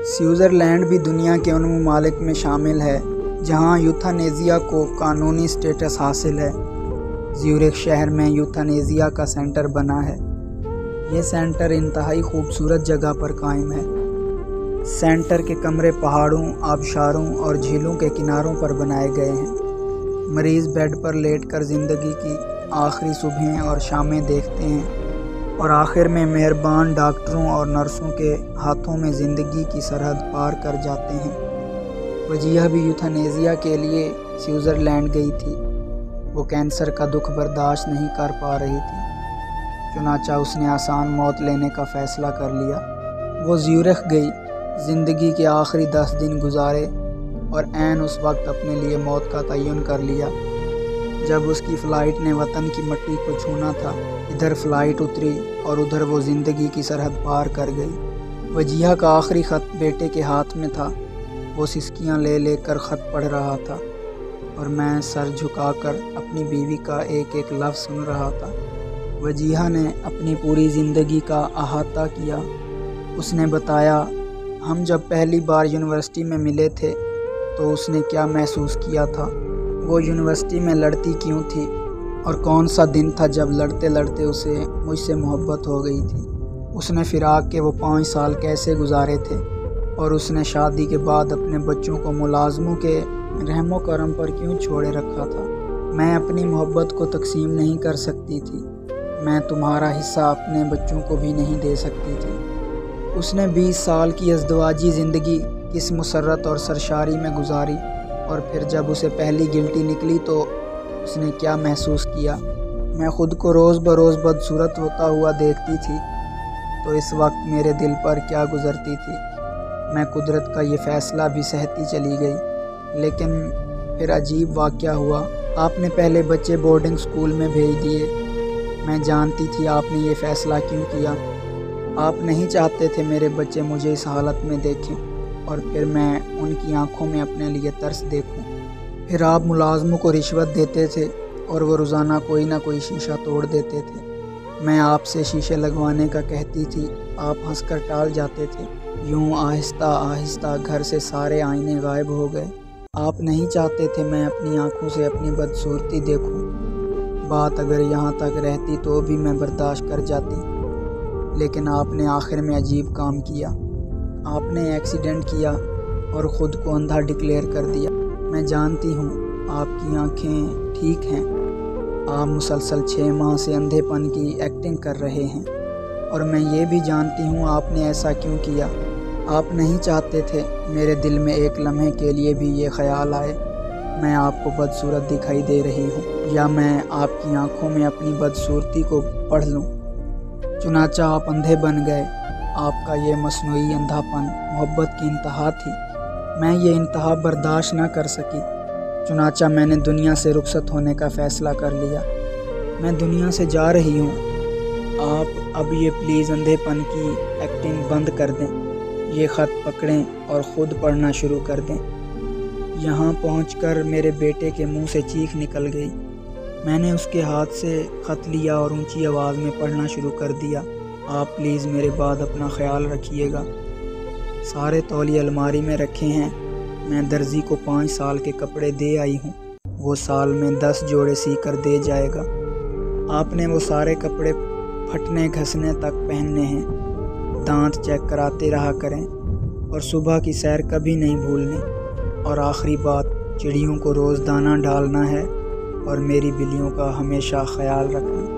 Switzerland بھی دنیا کے ان ممالک میں شامل ہے جہاں یوتھانیزیا کو قانونی سٹیٹس حاصل ہے۔ زیورخ شہر میں یوتھانیزیا کا سینٹر بنا ہے۔ یہ سینٹر انتہائی خوبصورت جگہ پر قائم ہے۔ سینٹر کے کمرے پہاڑوں، آبشاروں اور جھیلوں کے کناروں پر بنائے گئے ہیں۔ مریض بیڈ پر لیٹ کر زندگی کی آخری صبحیں اور شامیں دیکھتے ہیں اور آخر میں مہربان ڈاکٹروں اور نرسوں کے ہاتھوں میں زندگی کی سرحد پار کر جاتے ہیں۔ وجیہہ بھی یوتھانیزیا کے لیے سوئٹزرلینڈ گئی تھی۔ وہ کینسر کا دکھ برداشت نہیں کر پا رہی تھی، چنانچہ اس نے آسان موت لینے کا فیصلہ کر لیا۔ وہ زیورخ گئی، زندگی کے آخری 10 دن گزارے اور عین اس وقت اپنے لیے موت کا تعین کر لیا جب اس کی فلائٹ نے وطن کی مٹی کو چھونا تھا۔ ادھر فلائٹ اتری اور ادھر وہ زندگی کی سرحد پار کر گئی۔ وجیہہ کا آخری خط بیٹے کے ہاتھ میں تھا۔ وہ سسکیاں لے لے کر خط پڑھ رہا تھا اور میں سر جھکا کر اپنی بیوی کا ایک ایک لفظ سن رہا تھا۔ وجیہہ نے اپنی پوری زندگی کا احاطہ کیا۔ اس نے بتایا، ہم جب پہلی بار یونیورسٹی میں ملے تھے تو اس نے کیا محسوس کیا تھا، وہ یونیورسٹی میں لڑتی کیوں تھی اور کون سا دن تھا جب لڑتے لڑتے اسے مجھ سے محبت ہو گئی تھی۔ اس نے فراق کے وہ 5 سال کیسے گزارے تھے اور اس نے شادی کے بعد اپنے بچوں کو ملازموں کے رحم و کرم پر کیوں چھوڑے رکھا تھا۔ میں اپنی محبت کو تقسیم نہیں کر سکتی تھی، میں تمہارا حصہ اپنے بچوں کو بھی نہیں دے سکتی تھی۔ اس نے 20 سال کی ازدواجی زندگی کس مسرت اور سرشاری میں گزاری، اور پھر جب اسے پہلی گلٹی نکلی تو اس نے کیا محسوس کیا۔ میں خود کو روز بروز بدصورت ہوتا ہوا دیکھتی تھی تو اس وقت میرے دل پر کیا گزرتی تھی۔ میں قدرت کا یہ فیصلہ بھی سہتی چلی گئی، لیکن پھر عجیب واقعہ ہوا۔ آپ نے پہلے بچے بورڈنگ اسکول میں بھیج دیے۔ میں جانتی تھی آپ نے یہ فیصلہ کیوں کیا۔ آپ نہیں چاہتے تھے میرے بچے مجھے اس حالت میں دیکھیں اور پھر میں ان کی آنکھوں میں اپنے لیے ترس دیکھوں۔ پھر آپ ملازموں کو رشوت دیتے تھے اور وہ روزانہ کوئی نہ کوئی شیشہ توڑ دیتے تھے۔ میں آپ سے شیشے لگوانے کا کہتی تھی، آپ ہنس کر ٹال جاتے تھے۔ یوں آہستہ آہستہ گھر سے سارے آئینے غائب ہو گئے۔ آپ نہیں چاہتے تھے میں اپنی آنکھوں سے اپنی بدصورتی دیکھوں۔ بات اگر یہاں تک رہتی تو بھی میں برداشت کر جاتی، لیکن آپ نے آخر میں عجیب کام کیا۔ آپ نے ایکسیڈنٹ کیا اور خود کو اندھا ڈکلیئر کر دیا۔ میں جانتی ہوں آپ کی آنکھیں ٹھیک ہیں، آپ مسلسل 6 ماہ سے اندھے پن کی ایکٹنگ کر رہے ہیں، اور میں یہ بھی جانتی ہوں آپ نے ایسا کیوں کیا۔ آپ نہیں چاہتے تھے میرے دل میں ایک لمحے کے لیے بھی یہ خیال آئے میں آپ کو بدصورت دکھائی دے رہی ہوں، یا میں آپ کی آنکھوں میں اپنی بدصورتی کو پڑھ لوں۔ چنانچہ آپ اندھے بن گئے۔ آپ کا یہ مصنوعی اندھا پن محبت کی انتہا تھی۔ میں یہ انتہا برداشت نہ کر سکی، چنانچہ میں نے دنیا سے رخصت ہونے کا فیصلہ کر لیا۔ میں دنیا سے جا رہی ہوں۔ آپ اب یہ پلیز اندھے پن کی ایکٹنگ بند کر دیں، یہ خط پکڑیں اور خود پڑھنا شروع کر دیں۔ یہاں پہنچ کر میرے بیٹے کے منہ سے چیخ نکل گئی۔ میں نے اس کے ہاتھ سے خط لیا اور اونچی آواز میں پڑھنا شروع کر دیا، آپ پلیز میرے بعد اپنا خیال رکھیے گا۔ سارے تولیے الماری میں رکھے ہیں۔ میں درزی کو 5 سال کے کپڑے دے آئی ہوں، وہ سال میں 10 جوڑے سی کر دے جائے گا۔ آپ نے وہ سارے کپڑے پھٹنے گھسنے تک پہننے ہیں۔ دانت چیک کراتے رہا کریں اور صبح کی سیر کبھی نہیں بھولنی۔ اور آخری بات، چڑیوں کو روز دانہ ڈالنا ہے اور میری بلیوں کا ہمیشہ خیال رکھنا۔